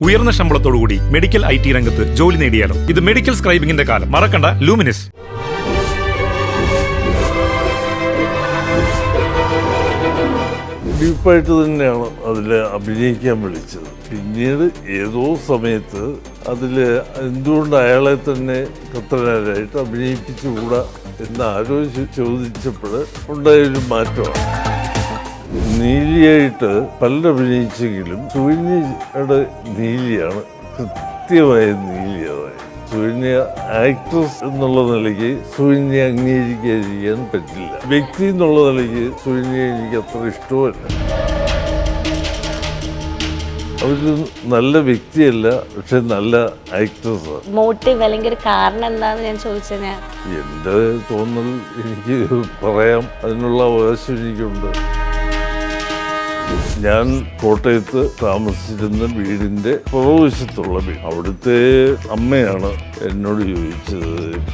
ഉയർന്ന ശമ്പളത്തോടുകൂടി medical IT രംഗത്ത് ജോലി നേടിയാലോ? ഇത് മെഡിക്കൽ സ്ക്രൈബിംഗിന്റെ കാലം. മറക്കണ്ട, ലൂമിനിസ്. ഡീപ്പായിട്ട് തന്നെയാണ് അതിൽ അഭിനയിക്കാൻ വിളിച്ചത്. പിന്നീട് ഏതോ സമയത്ത് അതിൽ എന്തുകൊണ്ട് അയാളെ തന്നെ കത്തനാരായിട്ട് അഭിനയിപ്പിച്ചുകൂടാ എന്ന് ആരോ ചോദിച്ചപ്പോൾ ഉണ്ടായൊരു മാറ്റമാണ്. നീലിയായിട്ട് പലരും അഭിനയിച്ചെങ്കിലും സുകന്യയുടെ നീലിയാണ് കൃത്യമായ നീലി. അതായത് സുകന്യ ആക്ട്രസ് എന്നുള്ള നിലയ്ക്ക് സുകന്യ അംഗീകരിക്കാതിരിക്കാൻ പറ്റില്ല. വ്യക്തി എന്നുള്ള നിലയ്ക്ക് സുകന്യ എനിക്ക് അത്ര ഇഷ്ടമല്ല. അവര് നല്ല വ്യക്തിയല്ല, പക്ഷെ നല്ല ആക്ട്രസാണ്. മോട്ടീവ് അല്ലെങ്കിൽ ഒരു കാരണം എന്താണെന്ന് ഞാൻ ചോദിച്ചാൽ എൻ്റെ തോന്നൽ എനിക്ക് പറയാം, അതിനുള്ള അവകാശം എനിക്കുണ്ട്. ഞാൻ കോട്ടയത്ത് താമസിച്ചിരുന്ന വീടിൻ്റെ പുറകുവശത്തുള്ള വീട്. അവിടുത്തെ അമ്മയാണ് എന്നോട് ചോദിച്ചത്,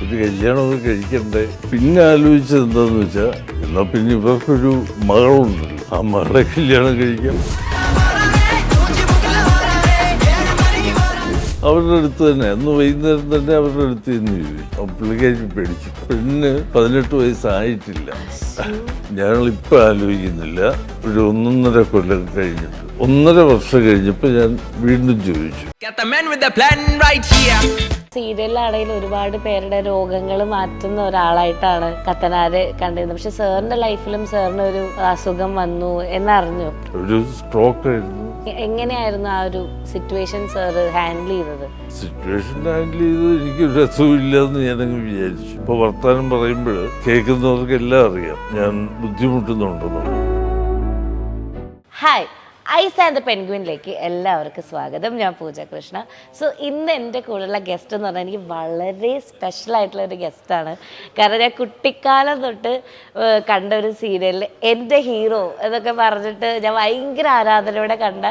ഒരു കല്യാണമൊക്കെ കഴിക്കണ്ടേ? പിന്നെ ആലോചിച്ചത് എന്താണെന്ന് വെച്ചാൽ, എന്നാൽ പിന്നെ ഇവർക്കൊരു മകളുണ്ടല്ലോ, ആ മകളെ കല്യാണം കഴിക്കാം. അവരുടെ അടുത്ത് തന്നെ അന്ന് വൈകുന്നേരം തന്നെ അവരുടെ അടുത്ത് നിന്ന് ചോദിച്ചു. പുള്ളിക്കാരി പേടിച്ചു. പെണ്ണിന് 18 വയസ്സായിട്ടില്ല. ഞങ്ങളിപ്പോൾ ആലോചിക്കുന്നില്ല, ഒരു 1.5 കൊല്ലം കഴിഞ്ഞിട്ട് 1.5 വർഷം കഴിഞ്ഞപ്പോൾ ഞാൻ വീണ്ടും ചോദിച്ചു. സീരിയലിലാണെങ്കിൽ ഒരുപാട് പേരുടെ രോഗങ്ങൾ മാറ്റുന്ന ഒരാളായിട്ടാണ് കത്തനാരെ കണ്ടിരുന്നത്. പക്ഷെ സാറിന്റെ ലൈഫിലും സാറിന് ഒരു അസുഖം വന്നു എന്നറിഞ്ഞു. ഒരു സ്ട്രോക്ക് ആയിരുന്നു. എങ്ങനെയായിരുന്നു ആ ഒരു സിറ്റുവേഷൻ സാർ ഹാൻഡിൽ ചെയ്തത്? സിറ്റുവേഷൻ ഹാൻഡിൽ ചെയ്തത് എനിക്കൊരു അസുഖമില്ലെന്ന് ഞാനങ്ങ് വിചാരിച്ചു. ഇപ്പോൾ വർത്തമാനം പറയുമ്പോൾ കേൾക്കുന്നവർക്കെല്ലാം അറിയാം ഞാൻ ബുദ്ധിമുട്ടുന്നുണ്ടെന്നുള്ളത്. ഹായ്, ഐസ് ആൻഡ് ദ പെൻഗ്വിനിലേക്ക് എല്ലാവർക്കും സ്വാഗതം. ഞാൻ പൂജ കൃഷ്ണ. സോ ഇന്ന് എൻ്റെ കൂടെയുള്ള ഗസ്റ്റ് എന്ന് പറഞ്ഞാൽ എനിക്ക് വളരെ സ്പെഷ്യൽ ആയിട്ടുള്ള ഒരു ഗസ്റ്റാണ്. കാരണം ഞാൻ കുട്ടിക്കാലം തൊട്ട് കണ്ട ഒരു സീരിയലിൽ എൻ്റെ ഹീറോ എന്നൊക്കെ പറഞ്ഞിട്ട് ഞാൻ ഭയങ്കര ആരാധനയോടെ കണ്ട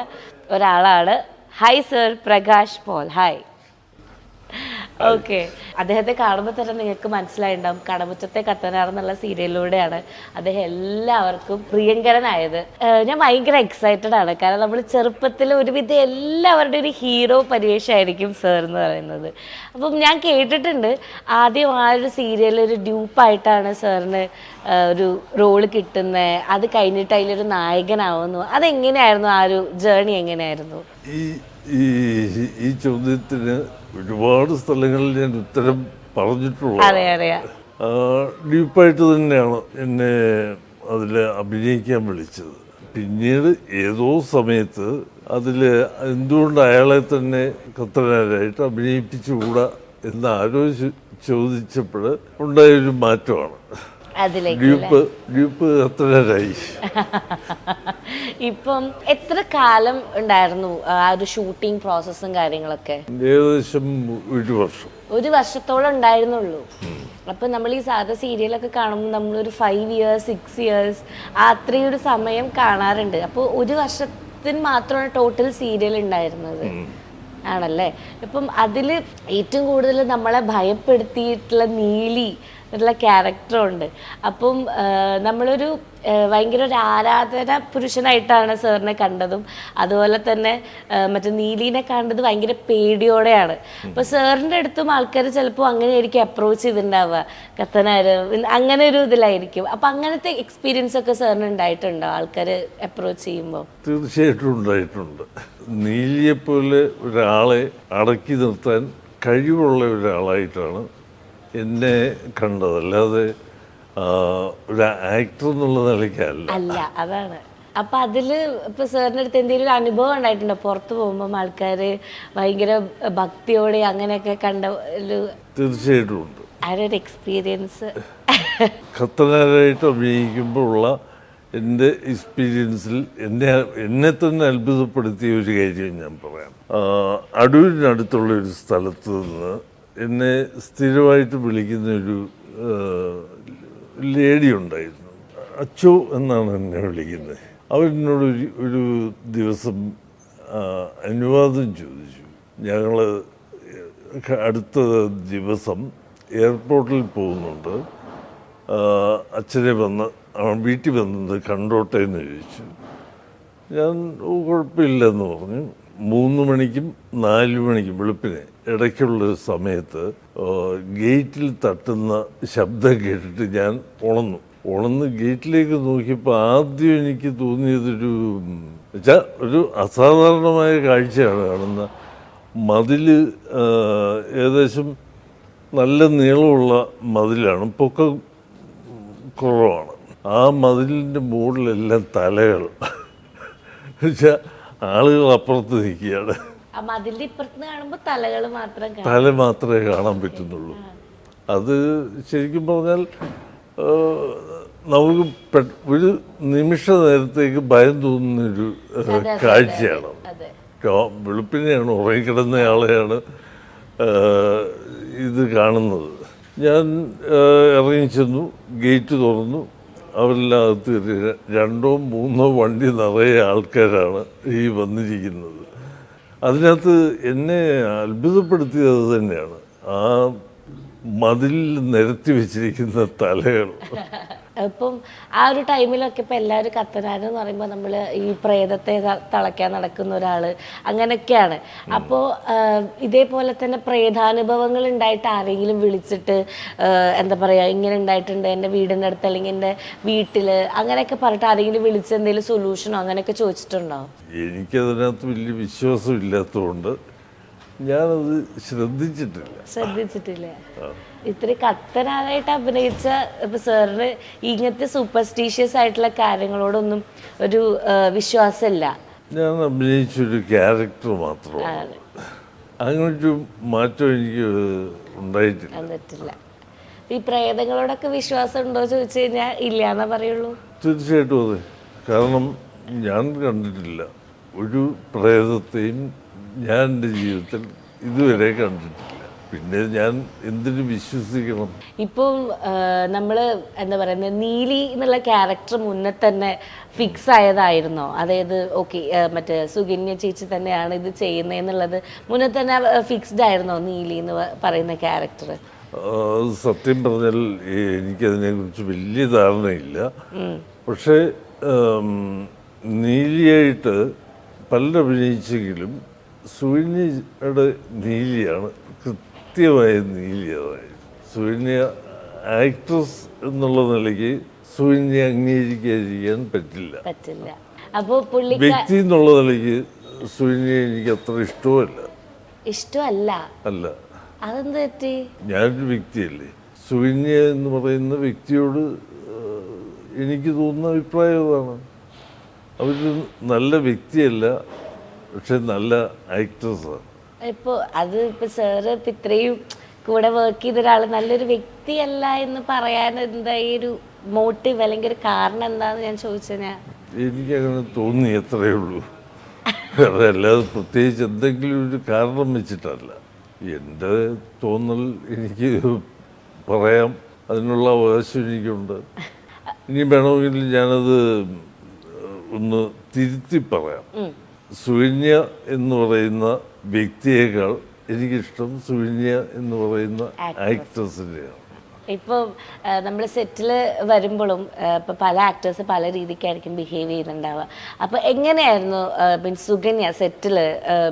ഒരാളാണ്. Hi sir, Prakash Paul. Hi. Okay, അദ്ദേഹത്തെ കാണുമ്പോൾ തന്നെ നിങ്ങൾക്ക് മനസ്സിലായിട്ടുണ്ടാവും കടമുറ്റത്തെ കത്തനാർ എന്നുള്ള സീരിയലിലൂടെയാണ് അദ്ദേഹം എല്ലാവർക്കും പ്രിയങ്കരനായത്. ഞാൻ ഭയങ്കര എക്സൈറ്റഡ് ആണ്, കാരണം നമ്മൾ ചെറുപ്പത്തിൽ ഒരുവിധം എല്ലാവരുടെ ഒരു ഹീറോ പരിവേഷമായിരിക്കും സർ എന്ന് പറയുന്നത്. അപ്പം ഞാൻ കേട്ടിട്ടുണ്ട് ആദ്യം ആ ഒരു സീരിയലിൽ ഒരു ഡ്യൂപ്പായിട്ടാണ് സാറിന് ഒരു റോള് കിട്ടുന്നത്, അത് കഴിഞ്ഞിട്ട് അതിലൊരു നായകനാവുന്നു. അതെങ്ങനെയായിരുന്നു ആ ഒരു ജേർണി? എങ്ങനെയായിരുന്നു? ഈ ചോദ്യത്തിന് ഒരുപാട് സ്ഥലങ്ങളിൽ ഞാൻ ഉത്തരം പറഞ്ഞിട്ടുള്ളത്. ഡീപ്പായിട്ട് തന്നെയാണ് എന്നെ അതിൽ അഭിനയിക്കാൻ വിളിച്ചത്. പിന്നീട് ഏതോ സമയത്ത് അതിൽ എന്തുകൊണ്ട് അയാളെ തന്നെ കത്തനാരായിട്ട് അഭിനയിപ്പിച്ചുകൂടാ എന്ന് ആരോ ചോദിച്ചപ്പോൾ ഉണ്ടായൊരു മാറ്റമാണ്. ഡ്യൂപ്പ് കത്തനാരായി. ഇപ്പം എത്ര കാലം ഉണ്ടായിരുന്നു ആ ഒരു ഷൂട്ടിംഗ് പ്രോസസ്സും കാര്യങ്ങളൊക്കെ? ഏകദേശം 1 വർഷം. 1 വർഷത്തോളം ഉണ്ടായിരുന്നുള്ളൂ. അപ്പൊ നമ്മൾ ഈ സാധാ സീരിയലൊക്കെ കാണുമ്പോൾ നമ്മളൊരു 5 years 6 years അത്രയും ഒരു സമയം കാണാറുണ്ട്. അപ്പോൾ 1 വർഷത്തിന് മാത്രമാണ് ടോട്ടൽ സീരിയൽ ഉണ്ടായിരുന്നത് ആണല്ലേ? ഇപ്പം അതിൽ ഏറ്റവും കൂടുതൽ നമ്മളെ ഭയപ്പെടുത്തിയിട്ടുള്ള നീലി എന്നുള്ള ക്യാരക്ടറുണ്ട്. അപ്പം നമ്മളൊരു ഭയങ്കര ഒരു ആരാധന പുരുഷനായിട്ടാണ് സാറിനെ കണ്ടതും, അതുപോലെ തന്നെ മറ്റേ നീലിനെ കണ്ടത് ഭയങ്കര പേടിയോടെയാണ്. അപ്പോൾ സാറിൻ്റെ അടുത്തും ആൾക്കാർ ചിലപ്പോൾ അങ്ങനെയായിരിക്കും അപ്രോച്ച് ചെയ്തിട്ടുണ്ടാവുക, കത്തനാര് അങ്ങനെ ഒരു ഇതിലായിരിക്കും. അപ്പം അങ്ങനത്തെ എക്സ്പീരിയൻസ് ഒക്കെ സാറിന് ഉണ്ടായിട്ടുണ്ടോ ആൾക്കാർ അപ്രോച്ച് ചെയ്യുമ്പോൾ? തീർച്ചയായിട്ടും ഉണ്ടായിട്ടുണ്ട്. നീലിയെപ്പോലെ ഒരാളെ അടക്കി നിർത്താൻ കഴിവുള്ള ഒരാളായിട്ടാണ് എന്നെ കണ്ടത്, അല്ലാതെ ഒരു ആക്ടർ എന്നുള്ള നിലയ്ക്കല്ല. അല്ല, അതാണ്. അപ്പൊ അതില് ഇപ്പൊ സാറിന്റെ അടുത്ത് എന്തെങ്കിലും ഒരു അനുഭവം ഉണ്ടായിട്ടുണ്ടോ? പുറത്ത് പോകുമ്പോൾ ആൾക്കാര് ഭയങ്കര ഭക്തിയോടെ അങ്ങനെയൊക്കെ കണ്ട ഒരു? തീർച്ചയായിട്ടും ഉണ്ട്. ആരൊരു എക്സ്പീരിയൻസ്? ഖത്തനാരായിട്ട് അഭിനയിക്കുമ്പോൾ ഉള്ള എൻ്റെ എക്സ്പീരിയൻസിൽ എന്നെ തന്നെ അത്ഭുതപ്പെടുത്തിയ ഒരു കാര്യം ഞാൻ പറയാം. അടൂരിനടുത്തുള്ള ഒരു സ്ഥലത്ത് നിന്ന് എന്നെ സ്ഥിരമായിട്ട് വിളിക്കുന്ന ഒരു ലേഡി ഉണ്ടായിരുന്നു. അച്ചു എന്നാണ് എന്നെ വിളിക്കുന്നത്. അവരെന്നോട് ഒരു ദിവസം അനുവാദം ചോദിച്ചു. ഞങ്ങൾ അടുത്ത ദിവസം എയർപോർട്ടിൽ പോകുന്നുണ്ട്, അച്ഛനെ വീട്ടിൽ വന്നത് കണ്ടോട്ടെ എന്ന് ചോദിച്ചു. ഞാൻ കുഴപ്പമില്ലെന്ന് പറഞ്ഞു. 3 മണിക്കും 4 മണിക്കും വെളുപ്പിന് ഇടയ്ക്കുള്ള സമയത്ത് ഗേറ്റിൽ തട്ടുന്ന ശബ്ദം കേട്ടിട്ട് ഞാൻ ഉണന്ന് ഗേറ്റിലേക്ക് നോക്കിയപ്പോൾ ആദ്യം എനിക്ക് തോന്നിയതൊരു വെച്ചാൽ ഒരു അസാധാരണമായ കാഴ്ചയാണ് കാണുന്ന. മതില് ഏകദേശം നല്ല നീളമുള്ള മതിലാണ്, പൊക്കം കുറവാണ്. ആ മതിലിൻ്റെ മുകളിലെല്ലാം തലകൾ വെച്ചാൽ ആളുകൾ അപ്പുറത്ത് നിൽക്കുകയാണ്. അതിന്റെ ഇപ്പുറത്ത് കാണുമ്പോൾ തലകൾ മാത്രം തല മാത്രമേ കാണാൻ പറ്റുന്നുള്ളൂ. അത് ശരിക്കും പറഞ്ഞാൽ നമുക്ക് ഒരു നിമിഷ നേരത്തേക്ക് ഭയം തോന്നുന്നൊരു കാഴ്ചയാണ്. വെളുപ്പിനെയാണ് ഉറങ്ങിക്കിടന്നയാളെയാണ് ഇത് കാണുന്നത്. ഞാൻ ഇറങ്ങി ചെന്നു, ഗേറ്റ് തുറന്നു, അവരെല്ലാം അകത്ത് കയറി. 2 or 3 വണ്ടി നിറയെ ആൾക്കാരാണ് ഈ വന്നിരിക്കുന്നത്. അതിനകത്ത് എന്നെ അത്ഭുതപ്പെടുത്തിയത് അത് തന്നെയാണ്, ആ മതിലിൽ നിരത്തി വെച്ചിരിക്കുന്ന തലകൾ. ഇപ്പം ആ ഒരു ടൈമിലൊക്കെ ഇപ്പം എല്ലാവരും കത്തനാരെന്ന് പറയുമ്പോൾ നമ്മൾ ഈ പ്രേതത്തെ തളയ്ക്കാൻ നടക്കുന്ന ഒരാൾ അങ്ങനെയൊക്കെയാണ്. അപ്പോൾ ഇതേപോലെ തന്നെ പ്രേതാനുഭവങ്ങൾ ഉണ്ടായിട്ട് ആരെങ്കിലും വിളിച്ചിട്ട് എന്താ പറയുക, ഇങ്ങനെ ഉണ്ടായിട്ടുണ്ട് എൻ്റെ വീടിൻ്റെ അടുത്ത് അല്ലെങ്കിൽ എൻ്റെ വീട്ടിൽ അങ്ങനെയൊക്കെ പറഞ്ഞിട്ട് ആരെങ്കിലും വിളിച്ച് എന്തെങ്കിലും സൊല്യൂഷനോ അങ്ങനെയൊക്കെ ചോദിച്ചിട്ടുണ്ടോ? എനിക്കതിനകത്ത് വലിയ വിശ്വാസം ഇല്ലാത്തതുകൊണ്ട് ഞാനത് ശ്രദ്ധിച്ചിട്ടില്ല. ഇത്രയും കത്തനാരായിട്ട് അഭിനയിച്ച ഇപ്പൊ സാറിന് ഇങ്ങനത്തെ സൂപ്പർസ്റ്റീഷ്യസ് ആയിട്ടുള്ള കാര്യങ്ങളോടൊന്നും ഒരു വിശ്വാസമില്ല. ഞാൻ അഭിനയിച്ചൊരു ക്യാരക്ടർ മാത്രമാണ്, അങ്ങനൊരു മാറ്റം എനിക്ക് ഉണ്ടായിട്ടില്ല. ഈ പ്രേതങ്ങളോടൊക്കെ വിശ്വാസം ഉണ്ടോ ചോദിച്ചു കഴിഞ്ഞാൽ ഇല്ല എന്നാ പറയുള്ളൂ. തീർച്ചയായിട്ടും അതെ. കാരണം ഞാൻ കണ്ടിട്ടില്ല ഒരു പ്രേതത്തെയും, ഞാൻ എൻ്റെ ജീവിതത്തിൽ ഇതുവരെ കണ്ടിട്ടില്ല. പിന്നെ ഞാൻ എന്തിനു വിശ്വസിക്കണം? ഇപ്പം നമ്മൾ എന്താ പറയുന്നത്, നീലി എന്നുള്ള ക്യാരക്ടർ മുന്നേ തന്നെ ഫിക്സ് ആയതായിരുന്നോ? അതായത് ഓക്കെ മറ്റേ സുകന്യ ചേച്ചി തന്നെയാണ് ഇത് ചെയ്യുന്നതെന്നുള്ളത് മുന്നേ തന്നെ ഫിക്സ്ഡ് ആയിരുന്നോ നീലി എന്ന് പറയുന്ന ക്യാരക്ടർ? സത്യം പറഞ്ഞാൽ എനിക്കതിനെക്കുറിച്ച് വലിയ ധാരണയില്ല. പക്ഷേ നീലിയായിട്ട് പലരും അഭിനയിച്ചെങ്കിലും സുകന്യയുടെ നീലിയാണ് കൃത്യമായ നീലി. അതായത് സുകന്യ ആക്ട്രസ് എന്നുള്ള നിലയ്ക്ക് സുകന്യ അംഗീകരിക്കാതിരിക്കാൻ പറ്റില്ല. അപ്പോൾ വ്യക്തി എന്നുള്ള നിലയ്ക്ക് സുകന്യ എനിക്ക് അത്ര ഇഷ്ടമല്ല. അതെന്ത് പറ്റി? ഞാനൊരു വ്യക്തിയല്ലേ. സുകന്യ എന്ന് പറയുന്ന വ്യക്തിയോട് എനിക്ക് തോന്നുന്ന അഭിപ്രായം അതാണ്. അവരൊരു നല്ല വ്യക്തിയല്ല, പക്ഷെ നല്ല ആക്ട്രസാണ്. ഇപ്പോൾ അത് ഇപ്പോൾ സാറ് ഇപ്പം ഇത്രയും കൂടെ വർക്ക് ചെയ്ത ഒരാൾ നല്ലൊരു വ്യക്തിയല്ല എന്ന് പറയാൻ എന്താ ഈ ഒരു മോട്ടീവ് അല്ലെങ്കിൽ ഒരു കാരണം എന്താന്ന് ഞാൻ ചോദിച്ചാൽ എനിക്കങ്ങനെ തോന്നി, എത്രയേ ഉള്ളൂ. വേറെ അല്ലാതെ പ്രത്യേകിച്ച് എന്തെങ്കിലും ഒരു കാരണം വെച്ചിട്ടല്ല. എൻ്റെ തോന്നൽ എനിക്ക് പറയാം, അതിനുള്ള അവകാശം എനിക്കുണ്ട്. ഇനി വേണമെങ്കിൽ ഞാനത് ഒന്ന് തിരുത്തി പറയാം. സുകന്യ എന്ന് പറയുന്ന വ്യക്തിയേക്കാൾ എനിക്കിഷ്ടം സുകന്യ എന്ന് പറയുന്ന ആക്ട്രസിനെയാണ്. ഇപ്പം നമ്മൾ സെറ്റിൽ വരുമ്പോഴും ഇപ്പം പല ആക്ടേഴ്സ് പല രീതിക്കായിരിക്കും ബിഹേവ് ചെയ്യുന്നുണ്ടാവുക. അപ്പോൾ എങ്ങനെയായിരുന്നു മീൻസ് സുകന്യ സെറ്റിൽ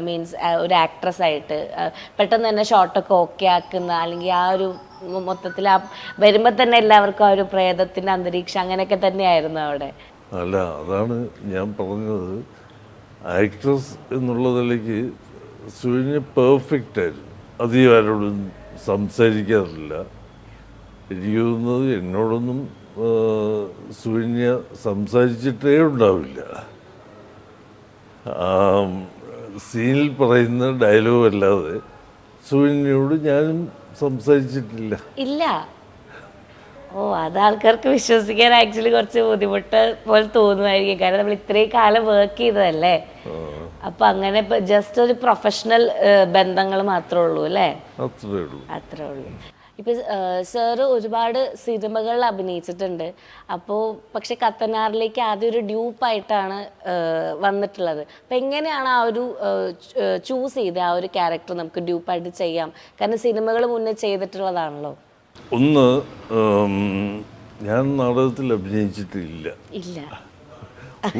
മീൻസ് ഒരു ആക്ട്രസ് ആയിട്ട് പെട്ടെന്ന് തന്നെ ഷോട്ടൊക്കെ ഓക്കെ ആക്കുന്ന, അല്ലെങ്കിൽ ആ ഒരു മൊത്തത്തിൽ ആ വരുമ്പോൾ തന്നെ എല്ലാവർക്കും ആ ഒരു പ്രേതത്തിൻ്റെ അന്തരീക്ഷം അങ്ങനെയൊക്കെ തന്നെയായിരുന്നു അവിടെ? അല്ല, അതാണ് ഞാൻ പറഞ്ഞത്. ആക്ട്രസ് എന്നുള്ള നിലയ്ക്ക് സുകന്യ പെർഫെക്റ്റ് ആയിരുന്നു. അധികം ആരോടും സംസാരിക്കാറില്ല. എനിക്ക് തോന്നുന്നത് എന്നോടൊന്നും സുകന്യ സംസാരിച്ചിട്ടേ ഉണ്ടാവില്ല. സീനിൽ പറയുന്ന ഡയലോഗ് അല്ലാതെ സുകന്യയോട് ഞാനും സംസാരിച്ചിട്ടില്ല. ഇല്ല. ഓ, അത് ആൾക്കാർക്ക് വിശ്വസിക്കാൻ ആക്ച്വലി കുറച്ച് ബുദ്ധിമുട്ട് പോലെ തോന്നുമായിരിക്കും. കാരണം നമ്മൾ ഇത്രയും കാലം വർക്ക് ചെയ്തതല്ലേ. അപ്പൊ അങ്ങനെ ജസ്റ്റ് ഒരു പ്രൊഫഷണൽ ബന്ധങ്ങൾ മാത്രമേ ഉള്ളൂ അല്ലേ? അത്രേ ഉള്ളൂ. ഇപ്പൊ സാറ് ഒരുപാട് സിനിമകളിൽ അഭിനയിച്ചിട്ടുണ്ട്. അപ്പോൾ പക്ഷെ കത്തനാറിലേക്ക് ആദ്യം ഒരു ഡ്യൂപ്പായിട്ടാണ് വന്നിട്ടുള്ളത്. അപ്പം എങ്ങനെയാണ് ആ ഒരു ചൂസ് ചെയ്ത് ആ ഒരു ക്യാരക്ടർ നമുക്ക് ഡ്യൂപ്പായിട്ട് ചെയ്യാം? കാരണം സിനിമകൾ മുന്നേ ചെയ്തിട്ടുള്ളതാണല്ലോ. ഒന്ന്, ഞാൻ നാടകത്തിൽ അഭിനയിച്ചിട്ടില്ല.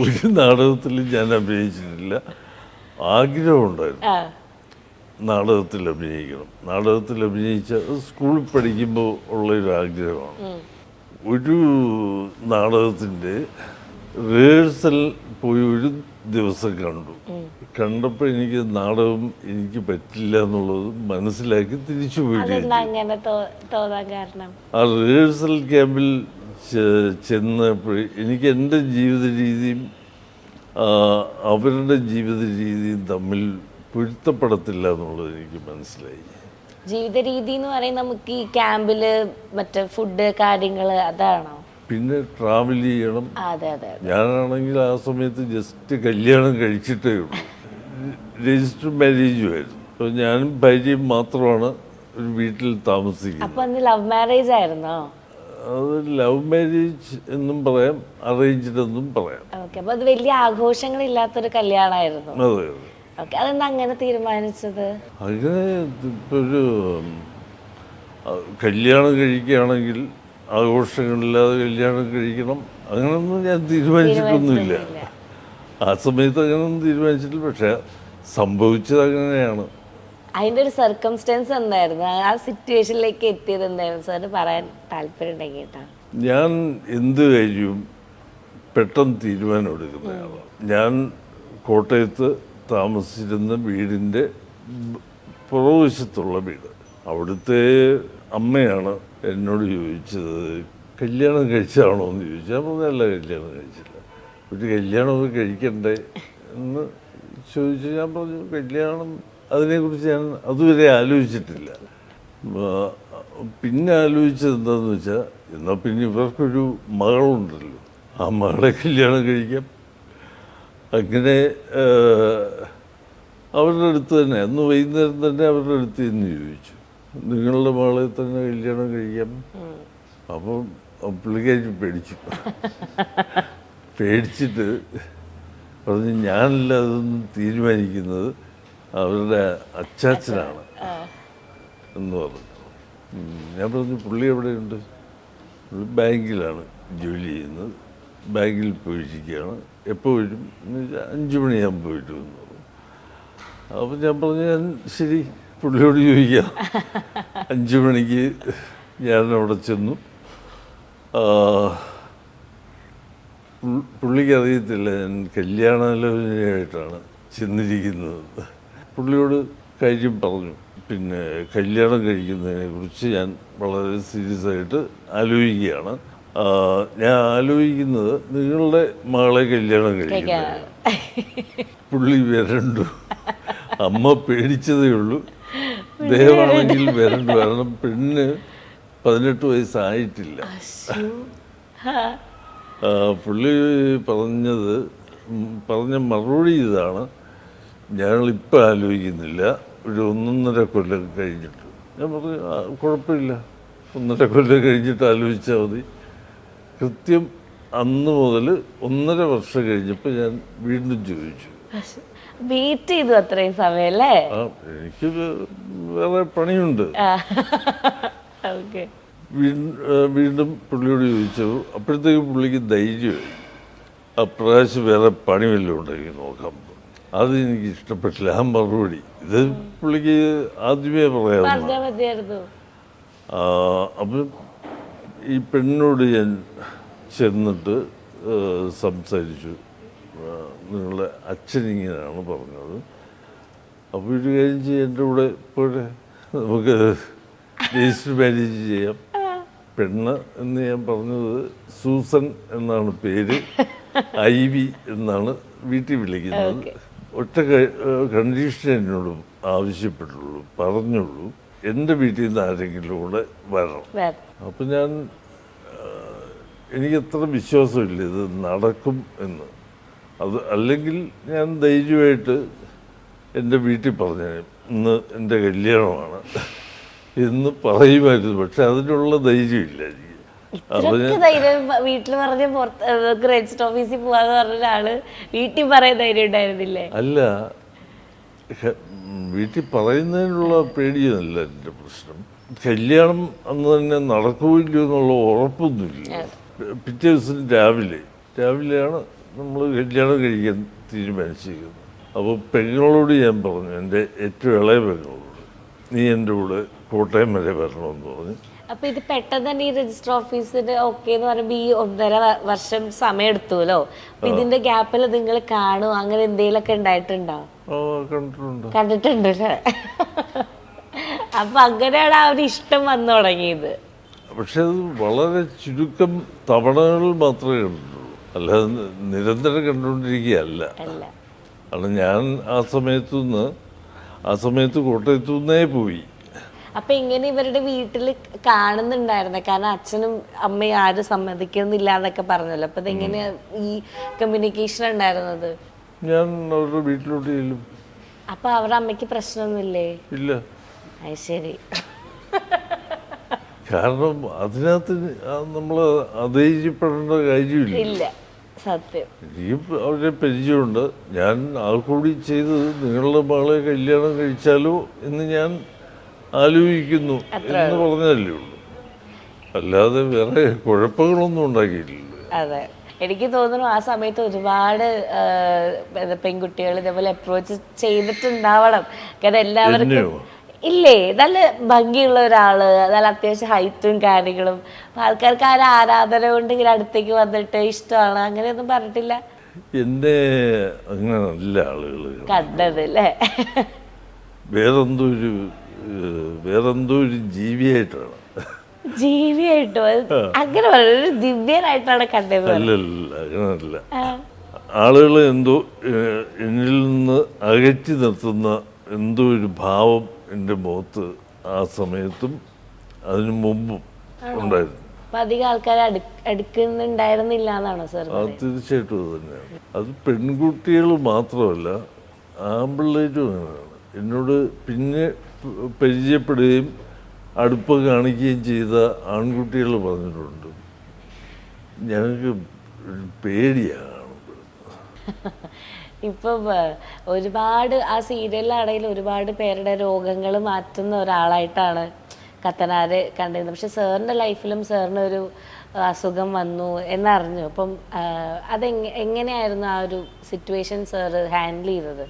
ഒരു നാടകത്തിലും ഞാൻ അഭിനയിച്ചിട്ടില്ല. ആഗ്രഹമുണ്ടായിരുന്നു ആ നാടകത്തിൽ അഭിനയിക്കണം. നാടകത്തിൽ അഭിനയിച്ച സ്കൂളിൽ പഠിക്കുമ്പോൾ ഉള്ളൊരു ആഗ്രഹമാണ്. ഒരു നാടകത്തിൻ്റെ റിഹേഴ്സൽ പോയി ഒരു ദിവസം കണ്ടപ്പോൾ എനിക്ക് നാടകം എനിക്ക് പറ്റില്ല എന്നുള്ളത് മനസ്സിലാക്കി തിരിച്ചു പോയിട്ട് അതെന്താ അങ്ങനെ തോന്നാൻ കാരണം? ആ റിഹേഴ്സൽ ക്യാമ്പിൽ ചെന്നപ്പോൾ എനിക്ക് എൻ്റെ ജീവിത രീതിയും അവരുടെ ജീവിത രീതിയും തമ്മിൽ പൊരുത്തപ്പെടത്തില്ല എന്നുള്ളത് എനിക്ക് മനസ്സിലായി. ജീവിത രീതി എന്ന് പറയുന്നത് നമുക്ക് ഈ ക്യാമ്പില് മറ്റേ ഫുഡ് കാര്യങ്ങള് അതാണോ? പിന്നെ ട്രാവൽ ചെയ്യണം. അതെ അതെ. ഞാനാണെങ്കിൽ ആ സമയത്ത് ജസ്റ്റ് കല്യാണം കഴിച്ചിട്ടേ ഉള്ളൂ. രജിസ്റ്റർ മാരേജുമായിരുന്നു. അപ്പോൾ ഞാനും ഭാര്യയും മാത്രമാണ് ഒരു വീട്ടിൽ താമസിക്കുന്നത്. അപ്പൊ അന്ന് ലവ് മാരേജ് ആയിരുന്നോ? അത് ലവ് മാരേജ് എന്നും പറയാം, അറേഞ്ച്ഡ് എന്നും പറയാം. ഓക്കെ. അപ്പൊ അത് വലിയ ആഘോഷങ്ങളില്ലാത്തൊരു കല്യാണമായിരുന്നു. അതെ അതെ. ഓക്കെ. അതെന്താ അങ്ങനെ തീരുമാനിച്ചത്? അങ്ങനെ ഇപ്പോൾ ഒരു കല്യാണം കഴിക്കുകയാണെങ്കിൽ ആഘോഷങ്ങളില്ലാതെ കല്യാണം കഴിക്കണം അങ്ങനെയൊന്നും ഞാൻ തീരുമാനിച്ചിട്ടൊന്നുമില്ല. ആ സമയത്ത് അങ്ങനെയൊന്നും തീരുമാനിച്ചിട്ടില്ല. പക്ഷെ സംഭവിച്ചത് അങ്ങനെയാണ്. അതിന്റെ ഒരു സർക്കംസ്റ്റൻസ് എന്തായിരുന്നു? ആ സിറ്റുവേഷനിലേക്ക് എത്തിയത് എന്തായിരുന്നു സാറിന് പറയാൻ താല്പര്യം ഉണ്ടെങ്കിൽ കേട്ടോ. ഞാൻ എന്ത് കാര്യവും പെട്ടെന്ന് തീരുമാനമെടുക്കുന്നതാണ്. ഞാൻ കോട്ടയത്ത് താമസിച്ചിരുന്ന വീടിൻ്റെ പുറകുവശത്തുള്ള വീട്. അവിടുത്തെ അമ്മയാണ് എന്നോട് ചോദിച്ചത് കല്യാണം കഴിച്ചാണോ എന്ന് ചോദിച്ചു. ഞാൻ പറഞ്ഞല്ല, കല്യാണം കഴിച്ചില്ല. ഒരു കല്യാണമൊക്കെ കഴിക്കണ്ടേ എന്ന് ചോദിച്ചു. ഞാൻ പറഞ്ഞു കല്യാണം അതിനെക്കുറിച്ച് ഞാൻ അതുവരെ ആലോചിച്ചിട്ടില്ല. പിന്നെ ആലോചിച്ചത് എന്താണെന്ന് വെച്ചാൽ, എന്നാൽ പിന്നെ ഇവർക്കൊരു മകളുണ്ടല്ലോ, ആ മകളെ കല്യാണം കഴിക്കാം. അങ്ങനെ അവരുടെ അടുത്ത് തന്നെ അന്ന് വൈകുന്നേരം തന്നെ അവരുടെ അടുത്ത് നിന്ന് ചോദിച്ചു, നിങ്ങളുടെ മകളെ തന്നെ കല്യാണം കഴിക്കാം. അപ്പം പുള്ളിക്കാരി പേടിച്ചിട്ട് പറഞ്ഞ് ഞാനല്ല അതൊന്നും തീരുമാനിക്കുന്നത്, അവരുടെ അച്ചാച്ചനാണ് എന്ന് പറഞ്ഞു. ഞാൻ പറഞ്ഞു പുള്ളി എവിടെയുണ്ട്? പുള്ളി ബാങ്കിലാണ് ജോലി ചെയ്യുന്നത്, ബാങ്കിൽ പോയിരിക്കുകയാണ്. എപ്പോൾ വരും എന്ന് വെച്ചാൽ 5 മണിയാകുമ്പോൾ പോയിട്ട് വന്നു. അപ്പം ഞാൻ പറഞ്ഞു ഞാൻ ശരി പുള്ളിയോട് ചോദിക്കാം. 5 മണിക്ക് ഞാൻ അവിടെ ചെന്നു. പുള്ളിക്ക് അറിയത്തില്ല ഞാൻ കല്യാണാലോചനയായിട്ടാണ് ചെന്നിരിക്കുന്നത്. പുള്ളിയോട് കാര്യം പറഞ്ഞു. പിന്നെ കല്യാണം കഴിക്കുന്നതിനെ കുറിച്ച് ഞാൻ വളരെ സീരിയസ് ആയിട്ട് ആലോചിക്കുകയാണ്. ഞാൻ ആലോചിക്കുന്നത് നിങ്ങളുടെ മകളെ കല്യാണം കഴിക്കുന്നത്. പുള്ളി വരണ്ടു. അമ്മ പേടിച്ചതേ ഉള്ളൂ, ദയവാണെങ്കിൽ വരണ്ടു. കാരണം പെണ്ണിന് 18 വയസ്സായിട്ടില്ല. പുള്ളി പറഞ്ഞ മറുപടി ഇതാണ്, ഞങ്ങളിപ്പോൾ ആലോചിക്കുന്നില്ല, ഒരു 1.5 കൊല്ലം കഴിഞ്ഞിട്ട്. ഞാൻ പറഞ്ഞു കുഴപ്പമില്ല, 1.5 കൊല്ലം കഴിഞ്ഞിട്ട് ആലോചിച്ചാൽ മതി. കൃത്യം അന്ന് മുതൽ 1.5 വർഷം കഴിഞ്ഞപ്പോൾ ഞാൻ വീണ്ടും ചോദിച്ചു. വെയിറ്റ് ചെയ്തു അത്രയും സമയം അല്ലേ? എനിക്ക് വേറെ പണിയുണ്ട്. വീണ്ടും പുള്ളിയോട് ചോദിച്ചു. അപ്പോഴത്തേക്ക് പുള്ളിക്ക് ധൈര്യമായി. അപ്രാവശ്യം വേറെ പണി വല്ലതും ഉണ്ടെങ്കിൽ നോക്കാം. അത് എനിക്ക് ഇഷ്ടപ്പെട്ടില്ല ആ മറുപടി. ഇത് പുള്ളിക്ക് ആദ്യമേ പറയാവുന്ന. അപ്പം ഈ പെണ്ണിനോട് ഞാൻ ചെന്നിട്ട് സംസാരിച്ചു. നിങ്ങളുടെ അച്ഛനിങ്ങനെയാണ് പറഞ്ഞത്, അപ്പോൾ ഒരു കാര്യം ചെയ്യാം, എൻ്റെ കൂടെ പോരെ, നമുക്ക് രജിസ്റ്റർ മാരേജ് ചെയ്യാം. പെണ്ണ് എന്ന് ഞാൻ പറഞ്ഞത് സൂസൻ എന്നാണ് പേര്, IV എന്നാണ് വീട്ടിൽ വിളിക്കുന്നത്. ഒറ്റ കണ്ടീഷൻ എന്നോട് ആവശ്യപ്പെട്ടുള്ളൂ, പറഞ്ഞുള്ളൂ, എൻ്റെ വീട്ടിൽ നിന്ന് ആരെങ്കിലും കൂടെ വരണം. അപ്പം എനിക്ക് അത്ര വിശ്വാസമില്ല ഇത് നടക്കും എന്ന്. അത് അല്ലെങ്കിൽ ഞാൻ ധൈര്യമായിട്ട് എൻ്റെ വീട്ടിൽ പറഞ്ഞു ഇന്ന് എൻ്റെ കല്യാണമാണ് എന്ന് പറയുമായിരുന്നു. പക്ഷെ അതിനുള്ള ധൈര്യമില്ല എനിക്ക്. വീട്ടിൽ പറഞ്ഞ രജിസ്റ്റർ ഓഫീസിൽ പോവാന്ന് പറഞ്ഞ ഒരാള് വീട്ടിൽ പറയാൻ ധൈര്യം ഉണ്ടായിരുന്നില്ലേ? അല്ല, വീട്ടിൽ പറയുന്നതിനുള്ള പേടിയൊന്നുമില്ല എൻ്റെ പ്രശ്നം. കല്യാണം അന്ന് തന്നെ നടക്കുകയില്ലോ എന്നുള്ള ഉറപ്പൊന്നുമില്ല. പിറ്റേ ദിവസം രാവിലെയാണ് നമ്മൾ കല്യാണം കഴിക്കാൻ തീരുമാനിച്ചിരിക്കുന്നത്. അപ്പോൾ പെങ്ങളോട് ഞാൻ പറഞ്ഞു, എൻ്റെ ഏറ്റവും ഇളയ പെങ്ങളോട്, നീ എൻ്റെ കൂടെ കോട്ടയം വരെ വരണമെന്ന് പറഞ്ഞു. അപ്പൊ ഇത് പെട്ടെന്ന് തന്നെ ഈ രജിസ്റ്റർ ഓഫീസിന് ഓക്കെ എന്ന് പറയുമ്പോ ഈ 1.5 വർഷം സമയം എടുത്തുല്ലോ. അപ്പൊ ഇതിന്റെ ഗ്യാപ്പിൽ നിങ്ങൾ കാണുമോ, അങ്ങനെ എന്തെങ്കിലുമൊക്കെ ഉണ്ടായിട്ടുണ്ടോ? കണ്ടിട്ടുണ്ട് അല്ലേ? അപ്പൊ അങ്ങനെയാണ് ആ ഒരു ഇഷ്ടം വന്നു തുടങ്ങിയത്. പക്ഷെ അത് വളരെ ചുരുക്കം തവണകൾ മാത്രമേ കണ്ടിട്ടുള്ളൂ, അല്ലാതെ നിരന്തരം കണ്ടുകൊണ്ടിരിക്കുകയല്ല. കാരണം ഞാൻ ആ സമയത്ത് കോട്ടയത്തു നിന്നേ പോയി. അപ്പൊ ഇങ്ങനെ ഇവരുടെ വീട്ടിൽ കാണുന്നുണ്ടായിരുന്നെ? കാരണം അച്ഛനും അമ്മയും ആരും സമ്മതിക്കുന്നില്ല എന്നൊക്കെ പറഞ്ഞല്ലോ. അപ്പൊ ഇതെങ്ങനെയാ ഈ കമ്മ്യൂണിക്കേഷൻ ഉണ്ടായിരുന്നത്? ഞാൻ അവരുടെ വീട്ടിലോട്ട് ചെല്ലും. അപ്പൊ അവരുടെ അമ്മയ്ക്ക് പ്രശ്നമൊന്നുമില്ലേ? ഇല്ല. അത് ശരി. കാരണം അതിനകത്ത് നമ്മൾ അധൈര്യപ്പെടേണ്ട കാര്യമില്ല. ഇല്ല, സത്യം. എനിക്ക് അവരെ പരിചയമുണ്ട്. ഞാൻ ആൾക്കൂടി ചെയ്തത് നിങ്ങളുടെ മകളെ കല്യാണം കഴിച്ചാലോ എന്ന് ഞാൻ ആലോചിക്കുന്നു എന്ന് പറഞ്ഞതല്ലേ ഉള്ളൂ, അല്ലാതെ വേറെ കുഴപ്പങ്ങളൊന്നും ഉണ്ടാക്കിയിട്ടില്ല. അതെ, എനിക്ക് തോന്നുന്നു ആ സമയത്ത് ഒരുപാട് പെൺകുട്ടികൾ ഇതേപോലെ അപ്രോച്ച് ചെയ്തിട്ടുണ്ടാവണം. കാരണം എല്ലാവർക്കും ഇല്ലേ, നല്ല ഭംഗിയുള്ള ഒരാള്, നല്ല അത്യാവശ്യം ഹൈറ്റും കാര്യങ്ങളും, ആൾക്കാർക്ക് ആ ഒരു ആരാധന കൊണ്ട് ഇങ്ങനെ അടുത്തേക്ക് വന്നിട്ട് ഇഷ്ടമാണ് അങ്ങനെയൊന്നും പറഞ്ഞിട്ടില്ല. എന്നെ അങ്ങനെ നല്ല ആളുകൾ കണ്ടത് അല്ലേ? വേറെന്തോ ഒരു ജീവിയായിട്ടാണ്. ജീവിയായിട്ടോ? അങ്ങനെ ഒരു ദിവ്യനായിട്ടാണ് കണ്ടത്? അല്ലല്ല, അങ്ങനല്ല. ആളുകൾ എന്തോ എന്നിൽ നിന്ന് അകറ്റി നിർത്തുന്ന എന്തോ ഒരു ഭാവം എൻ്റെ മുഖത്ത് ആ സമയത്തും അതിനു മുമ്പും ഉണ്ടായിരുന്നു. അധികം ആൾക്കാർ അടുക്കുന്നുണ്ടായിരുന്നില്ല എന്നാണോ സാർ? തീർച്ചയായിട്ടും അത് തന്നെയാണ്. അത് പെൺകുട്ടികൾ മാത്രമല്ല, ആൺപിള്ളേരും അങ്ങനെയാണ്. എന്നോട് പിന്നെ പരിചയപ്പെടുകയും അടുപ്പം കാണിക്കുകയും ചെയ്ത ആൺകുട്ടികൾ പറഞ്ഞിട്ടുണ്ട്, ഞങ്ങൾക്ക് പേടിയാണ്. ഇപ്പം ഒരുപാട് ആ സീരിയലിലാണെങ്കിലും ഒരുപാട് പേരുടെ രോഗങ്ങൾ മാറ്റുന്ന ഒരാളായിട്ടാണ് കത്തനാർ കണ്ടിരുന്നത്. പക്ഷെ സാറിൻ്റെ ലൈഫിലും സാറിനൊരു അസുഖം വന്നു എന്നറിഞ്ഞു. അപ്പം എങ്ങനെയായിരുന്നു ആ ഒരു സിറ്റുവേഷൻ സാർ ഹാൻഡിൽ ചെയ്തത്?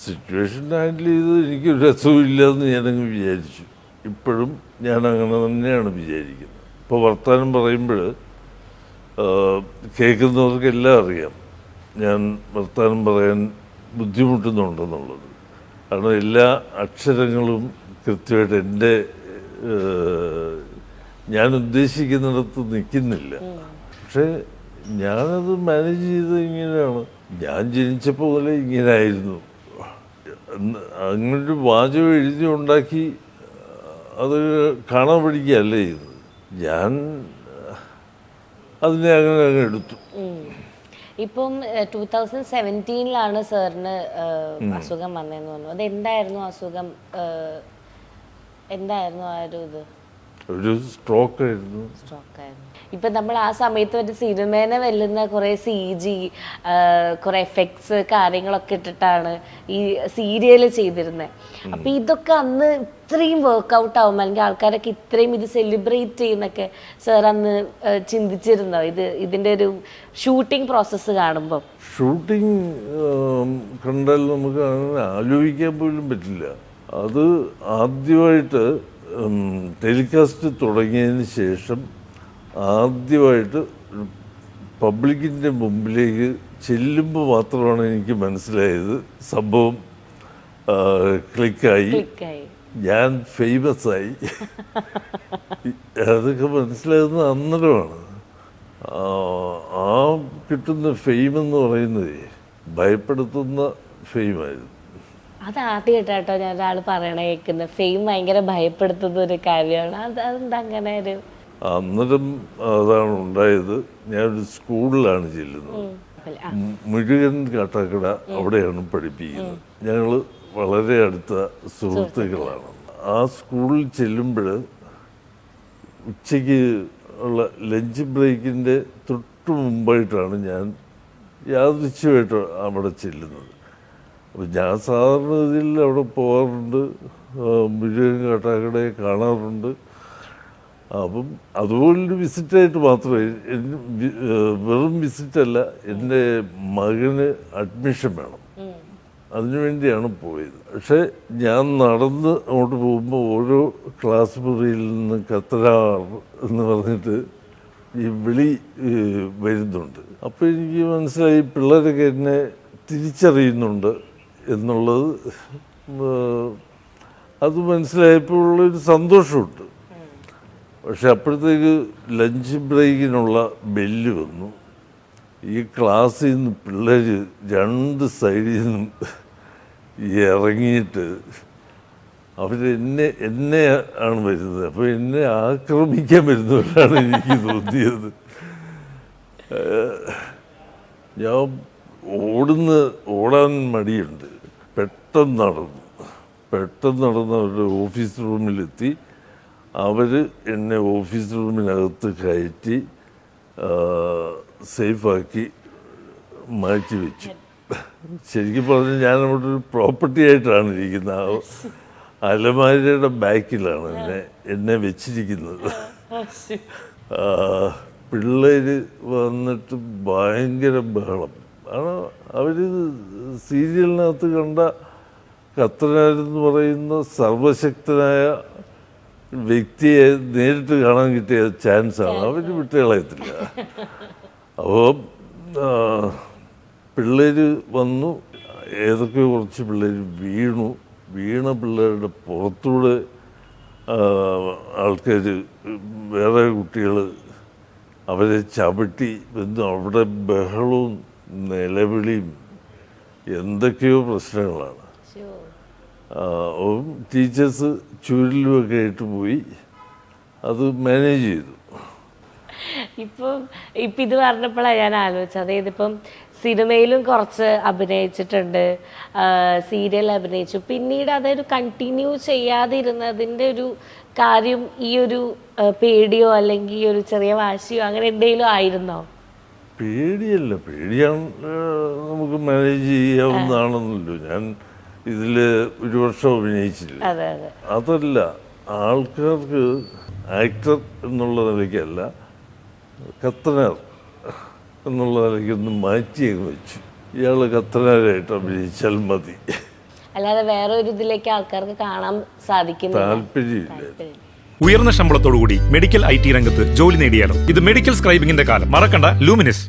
സിറ്റുവേഷൻ ഹാൻഡിൽ ചെയ്തത് എനിക്കൊരു അസുഖമില്ല എന്ന് ഞാനങ്ങ് വിചാരിച്ചു. ഇപ്പോഴും ഞാൻ അങ്ങനെ തന്നെയാണ് വിചാരിക്കുന്നത്. ഇപ്പോൾ വർത്തമാനം പറയുമ്പോൾ കേൾക്കുന്നവർക്കെല്ലാം അറിയാം ഞാൻ വർത്തമാനം പറയാൻ ബുദ്ധിമുട്ടുന്നുണ്ടെന്നുള്ളത്. കാരണം എല്ലാ അക്ഷരങ്ങളും കൃത്യമായിട്ട് എൻ്റെ ഞാൻ ഉദ്ദേശിക്കുന്നിടത്ത് നിൽക്കുന്നില്ല. പക്ഷേ ഞാനത് മാനേജ് ചെയ്തത് ഇങ്ങനെയാണ്. ഞാൻ ജനിച്ചപ്പോൾ മുതലേ ഇങ്ങനെ ആയിരുന്നു. അങ്ങനൊരു വാചകം എഴുതി ഉണ്ടാക്കി അത് കാണാൻ പഠിക്കുകയല്ല ചെയ്തത്. ഞാൻ അതിനെ അങ്ങനെ എടുത്തു. ഇപ്പം 2017 സാറിന് അസുഖം വന്നതെന്ന് പറഞ്ഞു. അത് എന്തായിരുന്നു അസുഖം? എന്തായിരുന്നു ആ ഒരു സ്ട്രോക്ക് ആയിരുന്നു. ഇപ്പം നമ്മൾ ആ സമയത്ത് ഒരു സിനിമേനെ വെല്ലുന്ന കുറേ CG, കുറേ എഫക്ട്സ് കാര്യങ്ങളൊക്കെ ഇട്ടിട്ടാണ് ഈ സീരിയൽ ചെയ്തിരുന്നത്. അപ്പം ഇതൊക്കെ അന്ന് ഇത്രയും വർക്കൗട്ട് ആവും, അല്ലെങ്കിൽ ആൾക്കാരൊക്കെ ഇത്രയും ഇത് സെലിബ്രേറ്റ് ചെയ്യുന്നൊക്കെ സാർ അന്ന് ചിന്തിച്ചിരുന്നോ? ഇതിൻ്റെ ഒരു ഷൂട്ടിംഗ് പ്രോസസ്സ് കാണുമ്പോൾ? ഷൂട്ടിംഗ് കണ്ടാൽ നമുക്ക് അങ്ങനെ ആലോചിക്കാൻ പോലും പറ്റില്ല. അത് ആദ്യമായിട്ട് ടെലികാസ്റ്റ് തുടങ്ങിയതിന് ശേഷം ആദ്യമായിട്ട് പബ്ലിക്കിൻ്റെ മുമ്പിലേക്ക് ചെല്ലുമ്പോൾ മാത്രമാണ് എനിക്ക് മനസ്സിലായത് സംഭവം ക്ലിക്കായി, ഞാൻ ഫേമസ് ആയി. അതൊക്കെ മനസ്സിലാകുന്നത് അന്നേരമാണ്. ആ കിട്ടുന്ന ഫെയിം എന്ന് പറയുന്നത് ഭയപ്പെടുത്തുന്ന ഫെയിമായിരുന്നു. അതാദ്യമായിട്ടോ ഞാൻ ഒരാൾ പറയണ കേൾക്കുന്നത്, ഫെയിം ഭയങ്കര ഭയപ്പെടുത്തുന്ന ഒരു കാര്യമാണ്. അതെന്താ അങ്ങനെ ഒരു? അന്നേരം അതാണ് ഉണ്ടായത്. ഞാനൊരു സ്കൂളിലാണ് ചെല്ലുന്നത്, മുരുകൻ കാട്ടാക്കട, അവിടെയാണ് പഠിപ്പിക്കുന്നത്. ഞങ്ങൾ വളരെ അടുത്ത സുഹൃത്തുക്കളാണ്. ആ സ്കൂളിൽ ചെല്ലുമ്പോൾ ഉച്ചയ്ക്ക് ഉള്ള ലഞ്ച് ബ്രേക്കിൻ്റെ തൊട്ട് മുമ്പായിട്ടാണ് ഞാൻ യാദൃച്ഛികമായിട്ട് അവിടെ ചെല്ലുന്നത്. അപ്പോൾ ഞാൻ സാധാരണ ഇതിൽ അവിടെ പോകാറുണ്ട്, മുരുകൻ കാട്ടാക്കടയെ കാണാറുണ്ട്. അപ്പം അതുപോലൊരു വിസിറ്റായിട്ട് മാത്രമേ, വെറും വിസിറ്റല്ല, എൻ്റെ മകന് അഡ്മിഷൻ വേണം. അതിനുവേണ്ടിയാണ് പോയത്. പക്ഷെ ഞാൻ നടന്ന് അങ്ങോട്ട് പോകുമ്പോൾ ഓരോ ക്ലാസ് മുറിയിൽ നിന്ന് കത്തനാർ എന്ന് പറഞ്ഞിട്ട് ഈ വിളി വരുന്നുണ്ട്. അപ്പോൾ എനിക്ക് മനസ്സിലായി പിള്ളേരൊക്കെ എന്നെ തിരിച്ചറിയുന്നുണ്ട് എന്നുള്ളത്. അത് മനസ്സിലായപ്പോൾ ഉള്ളൊരു സന്തോഷമുണ്ട്. പക്ഷെ അപ്പോഴത്തേക്ക് ലഞ്ച് ബ്രേക്കിനുള്ള ബെല്ല് വന്നു. ഈ ക്ലാസ്സിൽ നിന്ന് പിള്ളേർ രണ്ട് സൈഡിൽ നിന്നും ഇറങ്ങിയിട്ട് എന്നെ ആണ് വരുന്നത്. അപ്പോൾ എന്നെ ആക്രമിക്കാൻ വരുന്നവരാണ് എനിക്ക് തോന്നിയത്. ഞാൻ ഓടാൻ മടിയുണ്ട്. പെട്ടെന്ന് നടന്ന് അവരുടെ ഓഫീസ് റൂമിലെത്തി. അവർ എന്നെ ഓഫീസ് റൂമിനകത്ത് കയറ്റി സേഫാക്കി മാറ്റി വെച്ചു. ശരിക്കും പറഞ്ഞാൽ ഞാൻ അവിടെ ഒരു പ്രോപ്പർട്ടി ആയിട്ടാണ് ഇരിക്കുന്നത്. അലമാരയുടെ ബാക്കിലാണ് എന്നെ വെച്ചിരിക്കുന്നത്. പിള്ളേർ വന്നിട്ട് ഭയങ്കര ബഹളം. കാരണം അവർ സീരിയലിനകത്ത് കണ്ട കത്തനാരെന്ന് പറയുന്ന സർവശക്തനായ വ്യക്തിയെ നേരിട്ട് കാണാൻ കിട്ടിയ ചാൻസാണ്. അവർ വിട്ടുകളയത്തില്ല. അപ്പോൾ പിള്ളേർ വന്നു. ഏതൊക്കെയോ കുറച്ച് പിള്ളേർ വീണ പിള്ളേരുടെ പുറത്തൂടെ ആൾക്കാർ, വേറെ കുട്ടികൾ അവരെ ചവിട്ടി വന്നു. അവിടെ ബഹളവും നിലവിളിയും എന്തൊക്കെയോ പ്രശ്നങ്ങളാണ്. ടീച്ചേഴ്സ് ചുരുളുമൊക്കെ ആയിട്ട് പോയി. അത് മാനേജ് ചെയ്തു. ഇപ്പം ഇത് പറഞ്ഞപ്പോഴാണ് ഞാൻ ആലോചിച്ചത്. അതായത് ഇപ്പം സിനിമയിലും കുറച്ച് അഭിനയിച്ചിട്ടുണ്ട്, സീരിയൽ അഭിനയിച്ചു. പിന്നീട് അതൊരു കണ്ടിന്യൂ ചെയ്യാതിരുന്നതിൻ്റെ ഒരു കാര്യം ഈ ഒരു പേടിയോ അല്ലെങ്കിൽ ഈ ഒരു ചെറിയ വാശിയോ അങ്ങനെ എന്തെങ്കിലും ആയിരുന്നോ? പേടിയാണ് നമുക്ക് മാനേജ് ചെയ്യാവുന്നതാണെന്നല്ലോ. ഞാൻ ഇതിൽ ഒരു വർഷം അഭിനയിച്ചില്ല. അതല്ല, ആൾക്കാർക്ക് ആക്ടർ എന്നുള്ള നിലയ്ക്കല്ല, കത്തനാർ എന്നുള്ള നിലയ്ക്കൊന്ന് മാറ്റിയൊക്കെ വെച്ചു. ഇയാൾ കത്തനാരായിട്ട് അഭിനയിച്ചാൽ മതി, അല്ലാതെ വേറെ ഒരു ഇതിലേക്ക് ആൾക്കാർക്ക് കാണാൻ സാധിക്കുന്ന താല്പര്യമില്ല. ഉയർന്ന ശമ്പളത്തോടുകൂടി മെഡിക്കൽ IT രംഗത്ത് ജോലി നേടിയാലോ? ഇത് മെഡിക്കൽ സ്ക്രൈബിംഗിന്റെ കാലം. മറക്കണ്ട, ലൂമിനസ്.